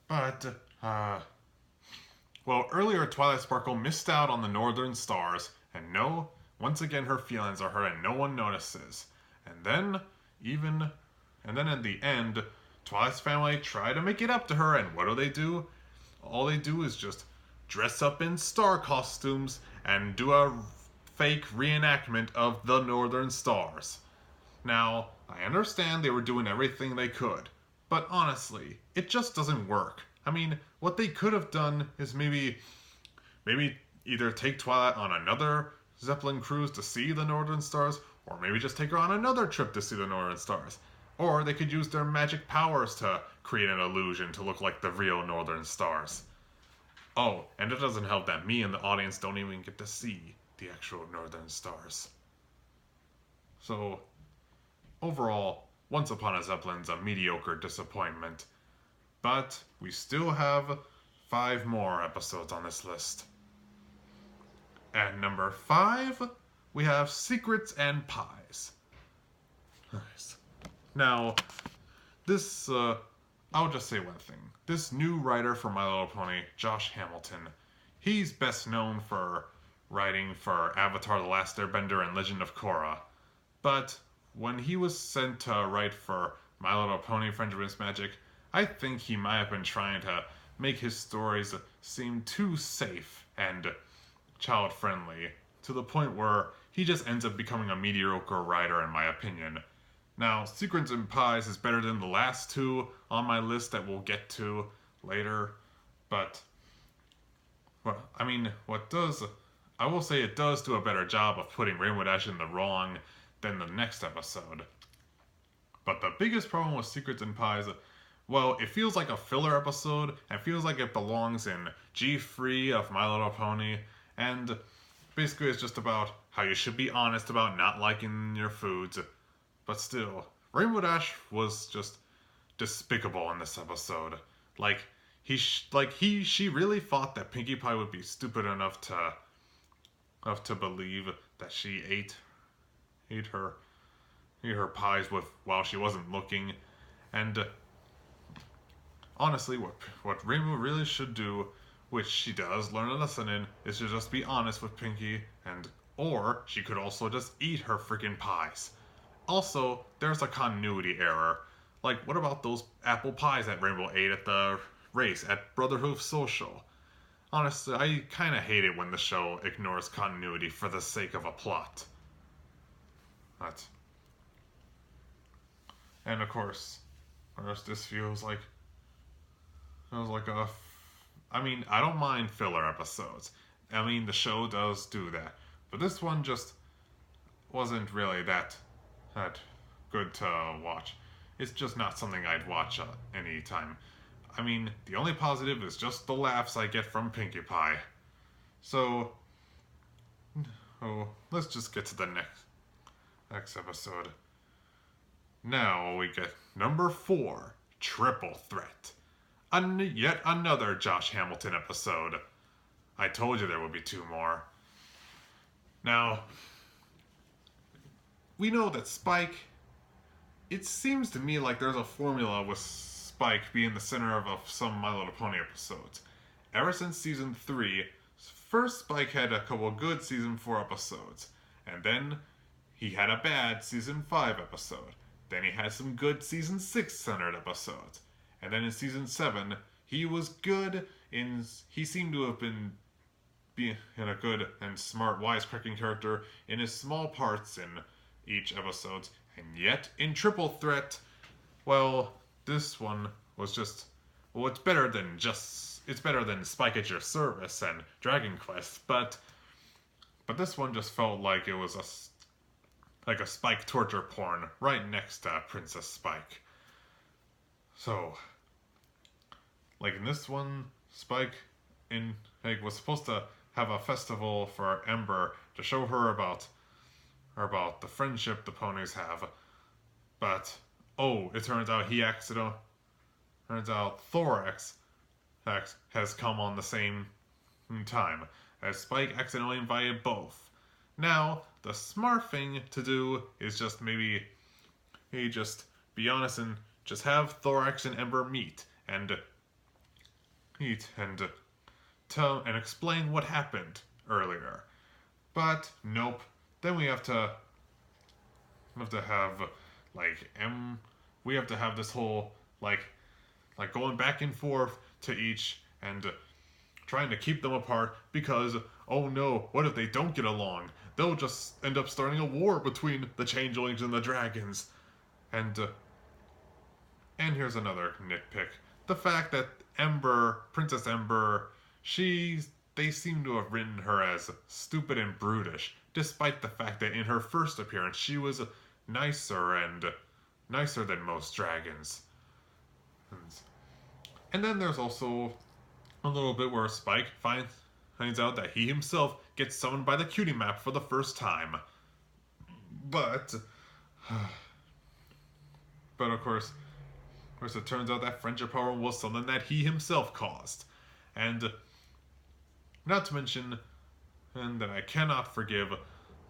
but, well, earlier Twilight Sparkle missed out on the Northern Stars, and once again her feelings are hurt and no one notices. And then, in the end, Twilight's family try to make it up to her, and what do? All they do is just dress up in star costumes and do a fake reenactment of the Northern Stars. Now, I understand they were doing everything they could, but honestly, it just doesn't work. I mean, what they could have done is maybe either take Twilight on another Zeppelin cruise to see the Northern Stars, or maybe just take her on another trip to see the Northern Stars. Or they could use their magic powers to create an illusion to look like the real Northern Stars. Oh, and it doesn't help that me and the audience don't even get to see the actual Northern Stars. So, overall, Once Upon a Zeppelin's a mediocre disappointment. But we still have 5 more episodes on this list. At number 5, we have Secrets and Pies. Nice. Now, this, I'll just say one thing. This new writer for My Little Pony, Josh Hamilton, he's best known for writing for Avatar The Last Airbender and Legend of Korra. But when he was sent to write for My Little Pony Friendship is Magic, I think he might have been trying to make his stories seem too safe and child-friendly, to the point where he just ends up becoming a mediocre writer in my opinion. Now, Secrets and Pies is better than the last 2 on my list that we'll get to later, but, well, I mean, I will say it does do a better job of putting Rainbow Dash in the wrong than the next episode. But the biggest problem with Secrets and Pies, well, it feels like a filler episode, and feels like it belongs in G3 of My Little Pony, and basically it's just about how you should be honest about not liking your foods. But still, Rainbow Dash was just despicable in this episode. She really thought that Pinkie Pie would be stupid enough to believe that she ate her pies while she wasn't looking. And honestly, what Rainbow really should do, which she does learn a lesson in, is to just be honest with Pinkie, or she could also just eat her freaking pies. Also, there's a continuity error. Like, what about those apple pies that Rainbow ate at the race at Brotherhood Social? Honestly, I kinda hate it when the show ignores continuity for the sake of a plot. And of course, this feels like I mean, I don't mind filler episodes. I mean, the show does do that. But this one just wasn't really that good to watch. It's just not something I'd watch any time. I mean, the only positive is just the laughs I get from Pinkie Pie. So, let's just get to the next episode. Now we get number 4, Triple Threat. Yet another Josh Hamilton episode. I told you there would be 2 more. Now, we know that Spike, it seems to me like there's a formula with Spike being the center of some My Little Pony episodes. Ever since season 3, first Spike had a couple good season 4 episodes, and then he had a bad season 5 episode. Then he had some good season 6 centered episodes. And then in season 7, he was good he seemed to have been being a good and smart wisecracking character in his small parts in each episode. And yet, in Triple Threat, well, this one was just, well, it's better than Spike at Your Service and Dragon Quest, but this one just felt like it was a Spike torture porn right next to Princess Spike. So, like in this one, Spike was supposed to have a festival for Ember to show her about the friendship the ponies have. But it turns out Thorax has come on the same time, as Spike accidentally invited both. Now, the smart thing to do is just be honest and just have Thorax and Ember meet, and eat and tell and explain what happened earlier. But nope. Then we have to have like we have to have this whole like going back and forth to each and trying to keep them apart because oh no, what if they don't get along? They'll just end up starting a war between the changelings and the dragons. And here's another nitpick: the fact that Princess Ember, they seem to have written her as stupid and brutish, despite the fact that in her first appearance she was nicer than most dragons. And then there's also a little bit where Spike finds out that he himself gets summoned by the cutie map for the first time. But of course it turns out that friendship power was something that he himself caused. And not to mention, and that I cannot forgive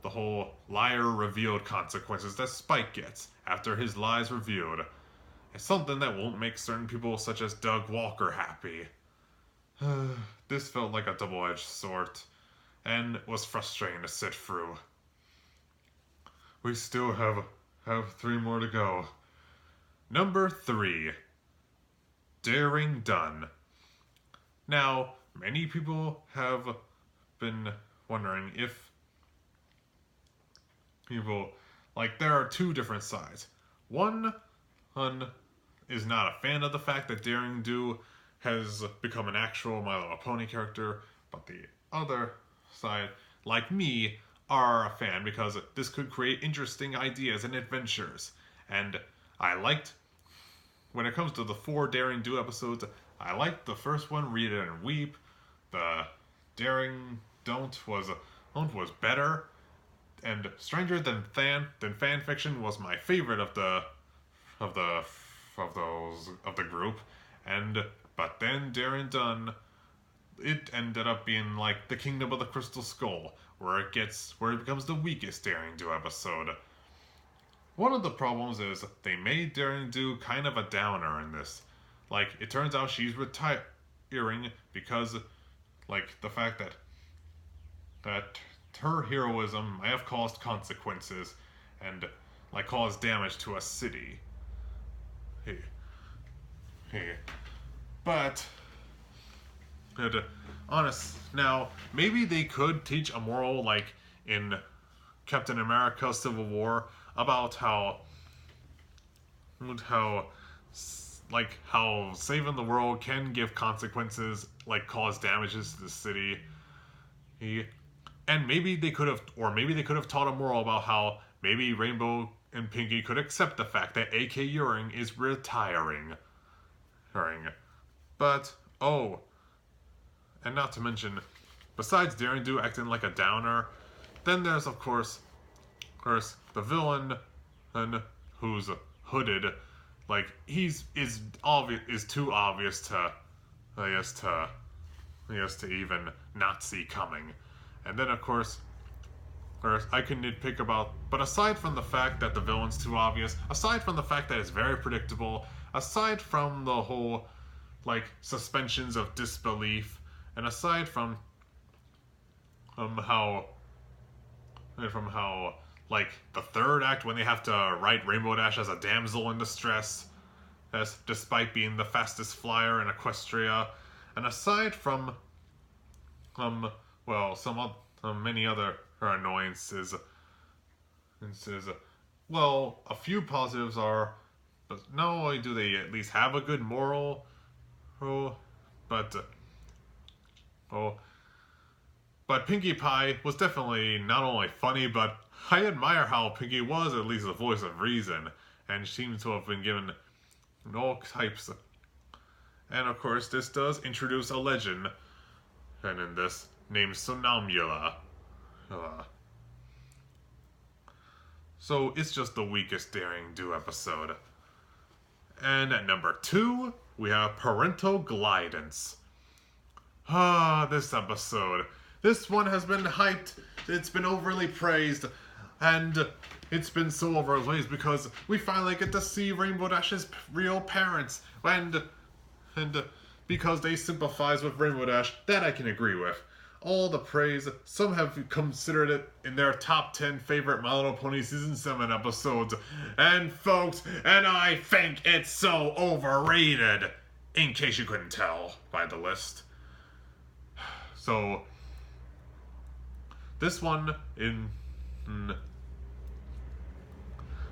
the whole liar revealed consequences that Spike gets after his lies revealed. It's something that won't make certain people such as Doug Walker happy. This felt like a double-edged sword, and was frustrating to sit through. We still have 3 more to go. Number 3. Daring Done. Now, many people have been wondering if there are 2 different sides. One is not a fan of the fact that Daring Do has become an actual My Little Pony character, but the other side, like me, are a fan because this could create interesting ideas and adventures. And I liked, when it comes to the 4 Daring Do episodes, I liked the first one, Read It and Weep. The Daring Don't was better, and Stranger Than Fan Fiction was my favorite of the group. But then Daring Done, it ended up being like the Kingdom of the Crystal Skull, where it becomes the weakest Daring Do episode. One of the problems is they made Daring Do kind of a downer in this. Like, it turns out she's retiring because, like, the fact that her heroism might have caused consequences and, like, caused damage to a city. But, now, maybe they could teach a moral, like, in Captain America Civil War, about how saving the world can give consequences, like cause damages to the city. And maybe they could have taught a moral about how maybe Rainbow and Pinky could accept the fact that A.K. Ewing is retiring. But, and not to mention, besides Daring Do acting like a downer, then there's of course the villain, who's hooded, like is too obvious to even not see coming. And then of course I can nitpick about, but aside from the fact that the villain's too obvious, aside from the fact that it's very predictable, aside from the whole like suspensions of disbelief, and aside from how like the third act when they have to write Rainbow Dash as a damsel in distress, despite being the fastest flyer in Equestria, and aside from many other annoyances, a few positives are, but not only do they at least have a good moral, but Pinkie Pie was definitely not only funny, but I admire how Pinkie was at least the voice of reason, and seems to have been given all types. And of course, this does introduce a legend, and in this, named Somnambula. So it's just the weakest Daring Do episode. And at number 2, we have Parental Guidance. This episode. This one has been hyped, it's been overly praised, and it's been so overpraised because we finally get to see Rainbow Dash's real parents, and and because they sympathize with Rainbow Dash, that I can agree with. All the praise, some have considered it in their top 10 favorite My Little Pony Season 7 episodes. And folks, and I think it's so overrated, in case you couldn't tell by the list. So, this one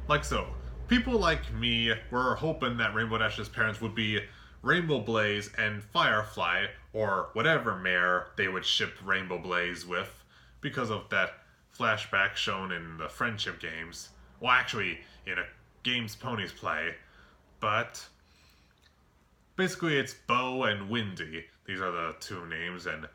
like so. People like me were hoping that Rainbow Dash's parents would be Rainbow Blaze and Firefly, or whatever mare they would ship Rainbow Blaze with, because of that flashback shown in the friendship games. Well, actually, in a games ponies play. But basically it's Bo and Windy. These are the two names, and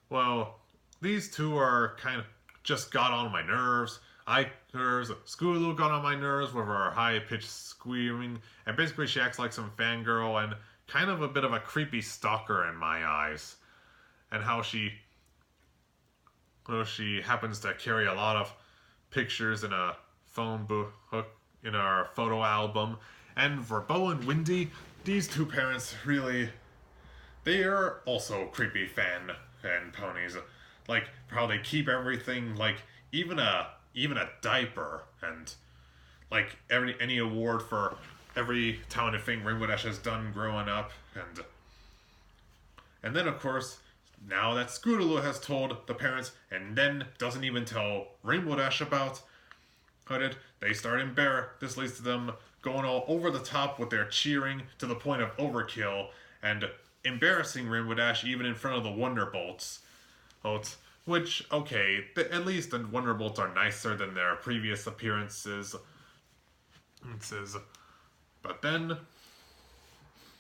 well, these two are kind of just got on my nerves. Scootaloo got on my nerves with her high-pitched screaming, and basically she acts like some fangirl and kind of a bit of a creepy stalker in my eyes. And how she happens to carry a lot of pictures in a phone book in our photo album. And for Bo and Windy, these two parents really, they are also creepy fan ponies. Like how they keep everything, like even a diaper, and like any award for every talented thing Rainbow Dash has done growing up, and then of course now that Scootaloo has told the parents and then doesn't even tell Rainbow Dash about it, this leads to them going all over the top with their cheering to the point of overkill and embarrassing Rainbow Dash even in front of the Wonderbolts. Which, okay, at least the Wonderbolts are nicer than their previous appearances. But then,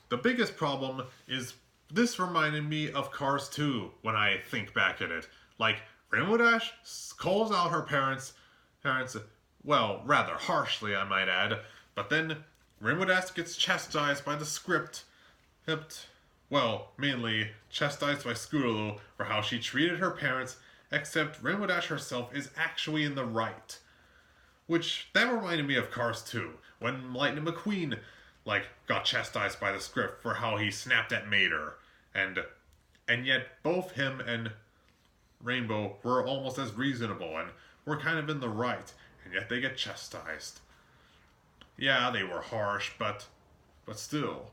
the biggest problem is this reminded me of Cars 2 when I think back at it. Like, Rainbow Dash calls out her parents, well, rather harshly I might add, but then Rainbow Dash gets chastised by the script. Well, mainly chastised by Scootaloo for how she treated her parents, except Rainbow Dash herself is actually in the right. Which, that reminded me of Cars 2, when Lightning McQueen, got chastised by the script for how he snapped at Mater. And yet, both him and Rainbow were almost as reasonable, and were kind of in the right, and yet they get chastised. Yeah, they were harsh, but still.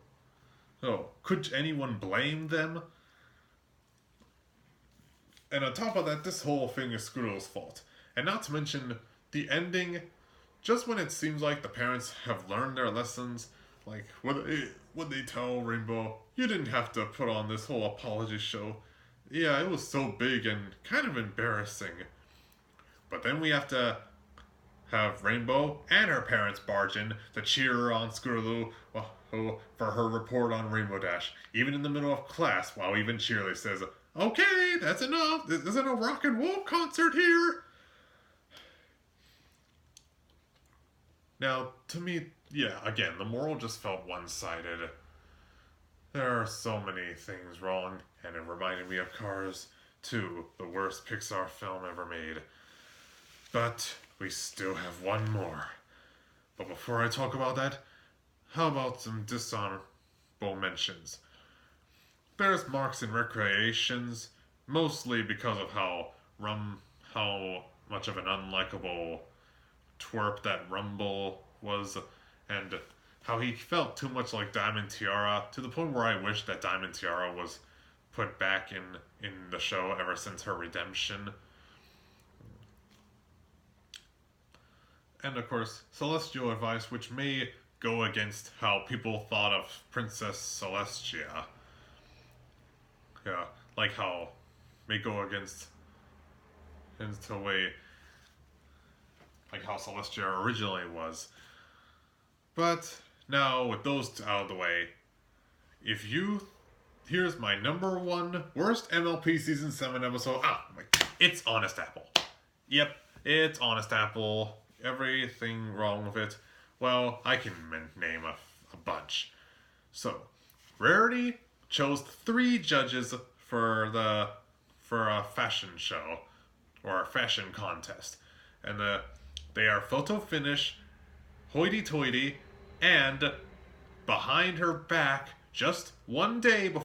Oh, could anyone blame them? And on top of that, this whole thing is Scootaloo's fault. And not to mention, the ending, just when it seems like the parents have learned their lessons, when they tell Rainbow, you didn't have to put on this whole apology show. Yeah, it was so big and kind of embarrassing. But then we have to have Rainbow and her parents barge in to cheer her on Scootaloo for her report on Rainbow Dash, even in the middle of class, while even Cheerly says, okay, that's enough, this isn't a rock and roll concert here. Now, to me, yeah, again, the moral just felt one-sided. There are so many things wrong, and it reminded me of Cars 2, the worst Pixar film ever made. But we still have one more. But before I talk about that, how about some dishonorable mentions? There's Marks and Recreations, mostly because of how much of an unlikable twerp that Rumble was, and how he felt too much like Diamond Tiara, to the point where I wish that Diamond Tiara was put back in the show ever since her redemption. And of course, Celestial Advice, which may go against how people thought of Princess Celestia. Yeah, like how may go against the way like how Celestia originally was. But now with those out of the way, here's my number one worst MLP Season 7 episode. It's Honest Apple. Yep, it's Honest Apple. Everything wrong with it. Well, I can name a bunch. So, Rarity chose 3 judges for a fashion show, or a fashion contest. And they are Photo Finish, Hoity Toity, and Behind Her Back, Just one day